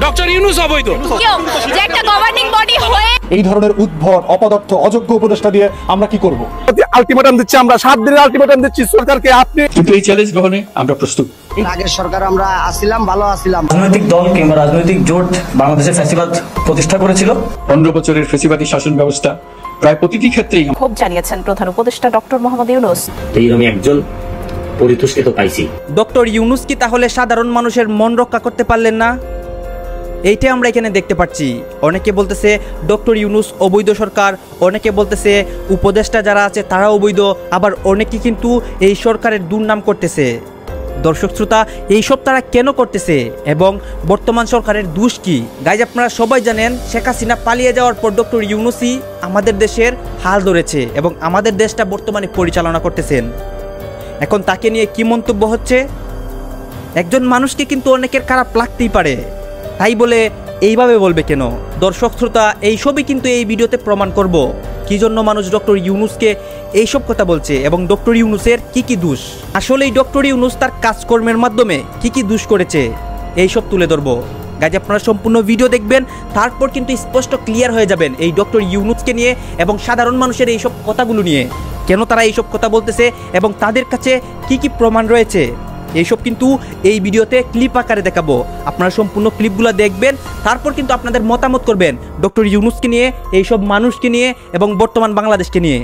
Doctor Yunus অবৈধ যে একটা গভর্নিং বডি হয়ে এই ধরনের উদ্ভট অপদার্থ অযোগ্য উপদেষ্টা দিয়ে আমরা কি করব? আলটিমেটাম দিচ্ছি, আমরা 7 দিনের আলটিমেটাম দিচ্ছি সরকারকে। আপনি কিন্তু এই চ্যালেঞ্জ গ্রহণে আমরা প্রস্তুত। আগের সরকার আমরা আসছিলাম, ভালো আসছিলাম। রাজনৈতিক দল কিংবা রাজনৈতিক জোট বাংলাদেশে ফ্যাসিবাদ প্রতিষ্ঠা করেছিল। 15 বছরের ফ্যাসিবাদী শাসন ব্যবস্থা প্রায় প্রতিটি ক্ষেত্রেই ক্ষোভ জানিয়েছেন প্রধান উপদেষ্টা ডক্টর মোহাম্মদ ইউনূস। এইরকম একজন পরিতুষ্টিত পাইছি। ডক্টর ইউনূস কি তাহলে সাধারণ মানুষের মন রক্ষা করতে পারলেন না? এইটাই আমরা এখানে দেখতে পাচ্ছি। অনেকে বলতেছে ডক্টর ইউনূস অবৈধ সরকার, অনেকে বলতেছে উপদেষ্টা যারা আছে তারা অবৈধ, আবার অনেকে কিন্তু এই সরকারের দুর্নাম করতেছে। দর্শক শ্রোতা, এইসব তারা কেন করতেছে এবং বর্তমান সরকারের দোষ কি? গাইজ, আপনারা সবাই জানেন শেখ হাসিনা পালিয়ে যাওয়ার পর ডক্টর ইউনূসই আমাদের দেশের হাল ধরেছে এবং আমাদের দেশটা বর্তমানে পরিচালনা করতেছেন। এখন তাকে নিয়ে কি মন্তব্য হচ্ছে? একজন মানুষকে কিন্তু অনেকের খারাপ লাগতেই পারে, তাই বলে এইভাবে বলবে কেন? দর্শক শ্রোতা, এইসবই কিন্তু এই ভিডিওতে প্রমাণ করব কি জন্য মানুষ ডক্টর ইউনূসকে এইসব কথা বলছে এবং ডক্টর ইউনূসের কি কি দোষ। আসলেই ডক্টর ইউনূস তার কাজকর্মের মাধ্যমে কি কি দোষ করেছে এইসব তুলে ধরবো। গাইজ, আপনারা সম্পূর্ণ ভিডিও দেখবেন, তারপর কিন্তু স্পষ্ট ক্লিয়ার হয়ে যাবেন এই ডক্টর ইউনূসকে নিয়ে এবং সাধারণ মানুষের এইসব কথাগুলো নিয়ে, কেন তারা এইসব কথা বলতেছে এবং তাদের কাছে কি কি প্রমাণ রয়েছে। এইসব কিন্তু এই ভিডিওতে ক্লিপ আকারে দেখাবো। আপনারা সম্পূর্ণ ক্লিপগুলো দেখবেন, তারপর কিন্তু আপনাদের মতামত করবেন ডক্টর ইউনূসকে নিয়ে, এইসব মানুষকে নিয়ে এবং বর্তমান বাংলাদেশকে নিয়ে।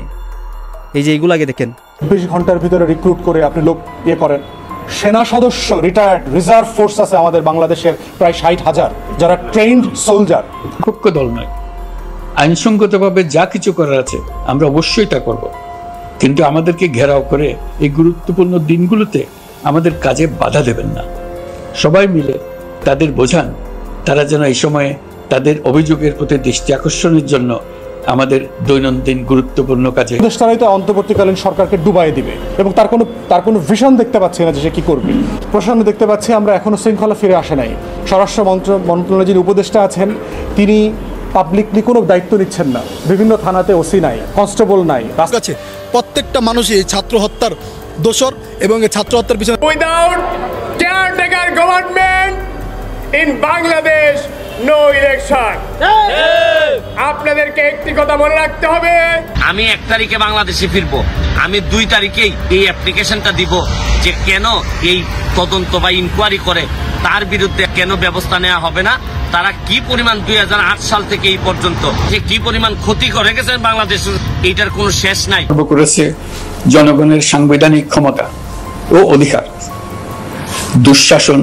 এই যে এইগুলো আগে দেখেন। 20 ঘন্টার ভিতরে রিক্রুট করে আপনি লোক করেন। সেনা সদস্য, রিটায়ার্ড রিজার্ভ ফোর্স আছে আমাদের বাংলাদেশের প্রায় 60,000 যারা ট্রেন্ড সোলজার। পক্ষ দল নয়, আইনসঙ্গতভাবে যা কিছু করার আছে আমরা অবশ্যই তা করব, কিন্তু আমাদেরকে ঘেরাও করে এই গুরুত্বপূর্ণ দিনগুলোতে আমাদের কাজে বাধা দেবেন না। সবাই মিলে তাদের বোঝান তারা যেন এই সময়ে তাদের অভিযোগের প্রতি দৃষ্টি আকর্ষণের জন্য আমাদের দৈনন্দিন গুরুত্বপূর্ণ কাজে। উপদেষ্টারাই তো অন্তর্বর্তীকালীন সরকারকে ডুবাই দিবে এবং তার কোনো ভিশন দেখতে পাচ্ছি না যে সে কি করবে। প্রশাসন দেখতে পাচ্ছি আমরা এখনো শৃঙ্খলা ফিরে আসে নাই। স্বরাষ্ট্র মন্ত্রণালয়ে যিনি উপদেষ্টা আছেন তিনি পাবলিকলি কোনো দায়িত্ব নিচ্ছেন না। বিভিন্ন থানাতে ওসি নাই, কনস্টেবল নাই। কাছে প্রত্যেকটা মানুষই ছাত্র হত্যার দোষর এবং এই ছাত্র হত্যার পিছনে without caretaker government in Bangladesh no election. আপনাদেরকে একটি কথা মনে রাখতে হবে, আমি 1 তারিখে বাংলাদেশে ফিরবো, আমি 2 তারিখেই এই অ্যাপ্লিকেশনটা দিব যে কেন এই তদন্ত বা ইনকোয়ারি করে তার বিরুদ্ধে কেন ব্যবস্থা নেওয়া হবে না। তারা কি পরিমাণ 2008 সাল থেকে এই পর্যন্ত যে কি পরিমাণ ক্ষতি করে গেছেন বাংলাদেশের, এইটার কোনো শেষ নাই। করেছে জনগণের সাংবিধানিক ক্ষমতা ও অধিকার, দুঃশাসন,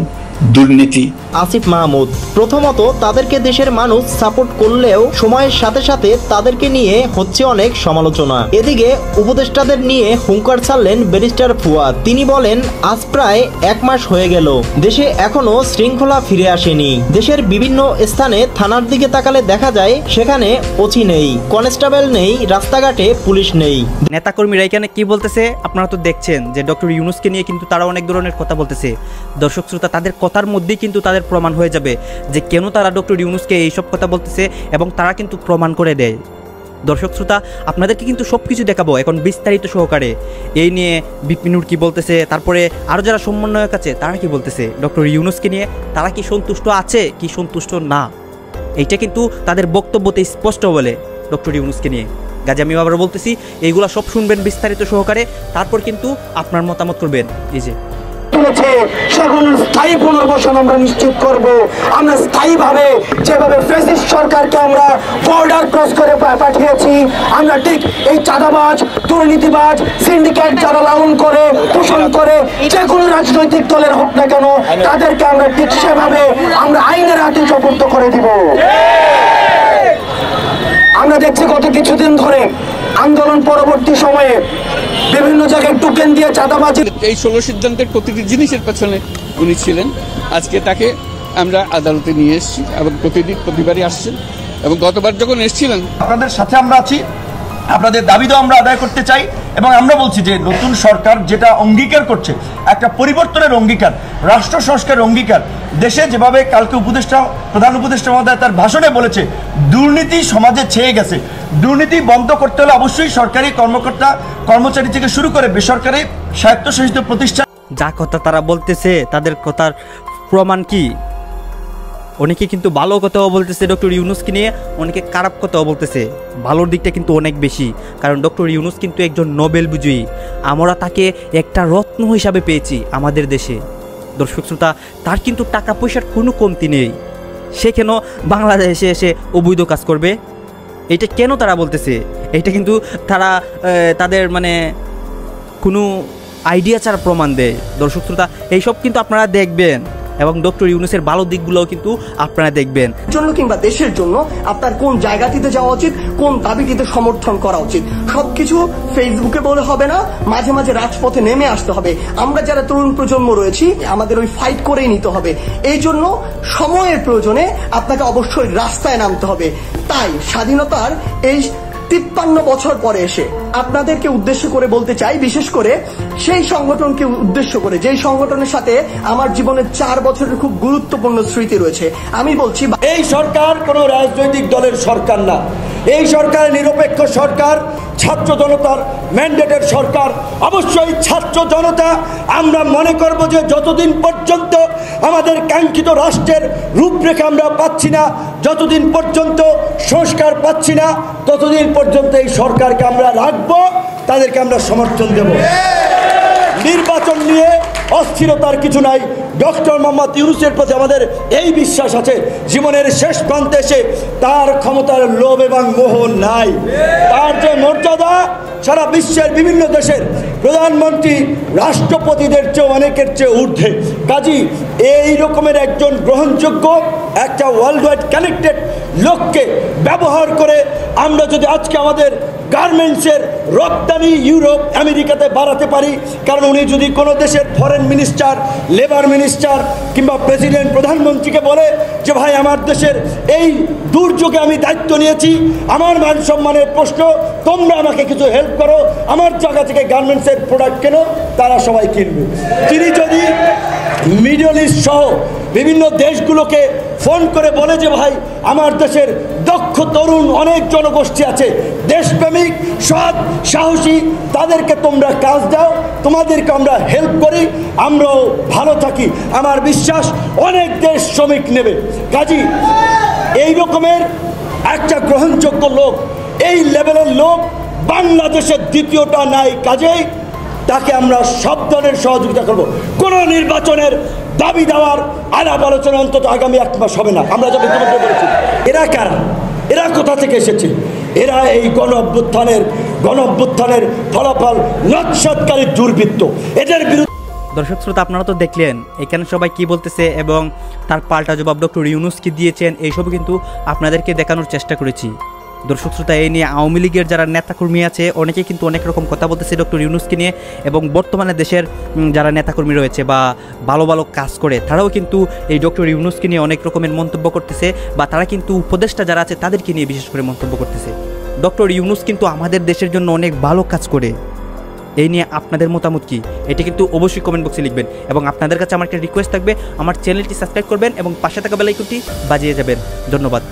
দুর্নীতি। আসিফ মাহমুদ প্রথমত তাদেরকে দেশের মানুষ সাপোর্ট করলেও সময়ের সাথে সাথে তাদেরকে নিয়ে হচ্ছে অনেক সমালোচনা। এদিকে উপদেষ্টাদের নিয়ে হুঙ্কার ছাড়লেন ব্যারিস্টার ফুয়াদ। তিনি বলেন, আজ প্রায় 1 মাস হয়ে গেল, দেশে এখনো শৃঙ্খলা ফিরে আসেনি। দেশের বিভিন্ন স্থানে থানার দিকে তাকালে দেখা যায় সেখানে ওসি নেই, কনস্টেবল নেই, রাস্তাঘাটে পুলিশ নেই। নেতাকর্মীরা এখানে কি বলতেছে আপনারা তো দেখছেন যে ডক্টর ইউনূসকে নিয়ে কিন্তু তারা অনেক ধরনের কথা বলতেছে। দর্শক শ্রোতা, তাদের কথার মধ্যেই কিন্তু তাদের প্রমাণ হয়ে যাবে যে কেন তারা ডক্টর ইউনূসকে এইসব কথা বলতেছে এবং তারা কিন্তু প্রমাণ করে দেয়। দর্শক শ্রোতা, আপনাদেরকে কিন্তু সব কিছু দেখাবো এখন বিস্তারিত সহকারে। এই নিয়ে বিপিনুর কি বলতেছে, তারপরে আরও যারা সমন্বয়ক আছে তারা কি বলতেছে, ডক্টর ইউনূসকে নিয়ে তারা কি সন্তুষ্ট আছে কি সন্তুষ্ট না, এইটা কিন্তু তাদের বক্তব্যতে স্পষ্ট বলে ডক্টর ইউনূসকে নিয়ে। গাজী, আমি আবার বলতেছি, এইগুলা সব শুনবেন বিস্তারিত সহকারে, তারপর কিন্তু আপনার মতামত করবেন। এই যে স্থায়ী পুনর্বাসন আমরা নিশ্চিত করব। আমরা স্থায়ীভাবে যেভাবে ফ্যাসিস্ট সরকারকে আমরা বর্ডার ক্রস করে পাঠিয়েছি, আমরা ঠিক এই চাঁদাবাজ, দুর্নীতিবাজ, সিন্ডিকেট যারা লালন করে পোষণ করে যে কোনো রাজনৈতিক দলের হোক না কেন, তাদেরকে আমরা ঠিক সেভাবে আমরা আইনের হাতে সুপর্দ করে দিব। আমরা দেখছি গত কিছুদিন ধরে আন্দোলন পরবর্তী সময়ে বিভিন্ন জায়গায় টোকেন দিয়ে চাঁদাবাজি। এই 16 সিদ্ধান্তের প্রতিটি জিনিসের পেছনে উনি ছিলেন। আজকে তাকে আমরা আদালতে নিয়ে এসেছি এবং প্রতিবারই আসছেন এবং গতবার যখন এসেছিলেন। আপনাদের সাথে আমরা আছি, আপনাদের দাবিও আমরা আদায় করতে চাই এবং আমরা বলছি যে নতুন সরকার যেটা অঙ্গীকার করছে, একটা পরিবর্তনের অঙ্গীকার, রাষ্ট্র সংস্কারের অঙ্গীকার। দেশে যেভাবে কালকে প্রধান উপদেষ্টা মহোদয় তার ভাষণে বলেছে দুর্নীতি সমাজে ছেয়ে গেছে, দুর্নীতি বন্ধ করতে হলে অবশ্যই সরকারি কর্মচারী থেকে শুরু করে বেসরকারি স্বায়ত্তশাসিত প্রতিষ্ঠান। যা কথা তারা বলতেছে তাদের কথার প্রমাণ কি? অনেকে কিন্তু ভালো কথাও বলতেছে ডক্টর ইউনূসকে নিয়ে, অনেকে খারাপ কথাও বলতেছে। ভালোর দিকটা কিন্তু অনেক বেশি, কারণ ডক্টর ইউনূস কিন্তু একজন নোবেল বিজয়ী। আমরা তাকে একটা রত্ন হিসাবে পেয়েছি আমাদের দেশে। দর্শক শ্রোতা, তার কিন্তু টাকা পয়সার কোনো কমতি নেই। সে কেন বাংলাদেশে এসে অবৈধ কাজ করবে? এটা কেন তারা বলতেছে? এটা কিন্তু তারা তাদের মানে কোনো আইডিয়া ছাড়া প্রমাণ দেয়। দর্শক শ্রোতা, এইসব কিন্তু আপনারা দেখবেন এবং ডক্টর ইউনূসের ভালো দিকগুলোও কিন্তু আপনারা দেখবেন। জন্য কিংবা দেশের জন্য আপনার কোন জায়গাটিতে যাওয়া উচিত, কোন দাবিটিতে সমর্থন করা উচিত, সবকিছু ফেসবুকে বলে হবে না, মাঝে মাঝে রাজপথে নেমে আসতে হবে। আমরা যারা তরুণ প্রজন্ম রয়েছি, আমাদের ওই ফাইট করেই নিতে হবে। এই জন্য সময়ের প্রয়োজনে আপনাকে অবশ্যই রাস্তায় নামতে হবে। তাই স্বাধীনতার এই 53 বছর পরে এসে আপনাদেরকে উদ্দেশ্য করে বলতে চাই, বিশেষ করে সেই সংগঠনকে উদ্দেশ্য করে, যেই সংগঠনের সাথে আমার জীবনের 4 বছরের খুব গুরুত্বপূর্ণ স্মৃতি রয়েছে। আমি বলছি, এই সরকার কোনো রাজনৈতিক দলের সরকার না, এই সরকার নিরপেক্ষ সরকার, ছাত্র জনতার ম্যান্ডেটের সরকার। অবশ্যই ছাত্র জনতা আমরা মনে করব যে যতদিন পর্যন্ত আমাদের কাঙ্ক্ষিত রাষ্ট্রের রূপরেখা আমরা পাচ্ছি না, যতদিন পর্যন্ত সংস্কার পাচ্ছি না, ততদিন পর্যন্ত এই সরকারকে আমরা রাখবো, তাদেরকে আমরা সমর্থন দেব। নির্বাচন নিয়ে অস্থিরতার কিছু নাই। ডক্টর মোহাম্মদ ইউনূসের প্রতি আমাদের এই বিশ্বাস আছে, জীবনের শেষ প্রান্তে এসে তার ক্ষমতার লোভ এবং মোহ নাই। তার যে মর্যাদা সারা বিশ্বের বিভিন্ন দেশের প্রধানমন্ত্রী রাষ্ট্রপতিদের চেয়ে অনেকের চেয়ে ঊর্ধ্বে। কাজী এই রকমের একজন গ্রহণযোগ্য একটা ওয়ার্ল্ড ওয়াইড কানেক্টেড লোককে ব্যবহার করে আমরা যদি আজকে আমাদের গার্মেন্টসের রপ্তানি ইউরোপ আমেরিকাতে বাড়াতে পারি, কারণ উনি যদি কোনো দেশের ফরেন মিনিস্টার, লেবার মিনিস্টার কিংবা প্রেসিডেন্ট প্রধানমন্ত্রীকে বলে যে ভাই আমার দেশের এই দুর্যোগে আমি দায়িত্ব নিয়েছি, আমার মান সম্মানের প্রশ্ন, তোমরা আমাকে কিছু হেল্প করো, আমার জায়গা থেকে গার্মেন্টসের প্রোডাক্ট কেন, তারা সবাই কিনবে। তিনি যদি মিডল ইস্ট সহ বিভিন্ন দেশগুলোকে ফোন করে বলে যে ভাই আমার দেশের দক্ষ তরুণ অনেক জনগোষ্ঠী আছে, দেশপ্রেমিক, সৎ, সাহসী, তাদেরকে তোমরা কাজ দাও, তোমাদেরকে আমরা হেল্প করি, আমরাও ভালো থাকি, আমার বিশ্বাস অনেক দেশ শ্রমিক নেবে। কাজী এই রকমের একটা গ্রহণযোগ্য লোক, এই লেভেলের লোক বাংলাদেশের দ্বিতীয়টা নাই। কাজেই তাকে আমরা সব ধরনের সহযোগিতা করব। কোনো নির্বাচনের দাবি দেওয়ার আলাপ আলোচনা অন্তত আগামী 1 মাস হবে না। আমরা যখন ইতিমধ্যে বলেছি, এরা কারা, এরা কোথা থেকে এসেছে? এরা এই গণ অভ্যুত্থানের ফলাফল নস্যাৎকারী দুর্বৃত্ত। এদের বিরুদ্ধে দর্শক শ্রোতা, আপনারা তো দেখলেন এখানে সবাই কি বলতেছে এবং তার পাল্টা জবাব ডক্টর ইউনূস কি দিয়েছেন, এইসব কিন্তু আপনাদেরকে দেখানোর চেষ্টা করেছি। দর্শক শ্রোতা, এই নিয়ে আওয়ামী লীগের যারা নেতাকর্মী আছে অনেকে কিন্তু অনেক রকম কথা বলতেছে ডক্টর ইউনূসকে নিয়ে, এবং বর্তমানে দেশের যারা নেতাকর্মী রয়েছে বা ভালো ভালো কাজ করে তারাও কিন্তু এই ডক্টর ইউনূসকে নিয়ে অনেক রকমের মন্তব্য করতেছে, বা তারা কিন্তু উপদেষ্টা যারা আছে তাদেরকে নিয়ে বিশেষ করে মন্তব্য করতেছে। ডক্টর ইউনূস কিন্তু আমাদের দেশের জন্য অনেক ভালো কাজ করে। এই নিয়ে আপনাদের মতামত কি, এটা কিন্তু অবশ্যই কমেন্ট বক্সে লিখবেন। এবং আপনাদের কাছে আমার একটা রিকোয়েস্ট থাকবে, আমার চ্যানেলটি সাবস্ক্রাইব করবেন এবং পাশে থাকা বেল আইকনটি বাজিয়ে যাবেন। ধন্যবাদ।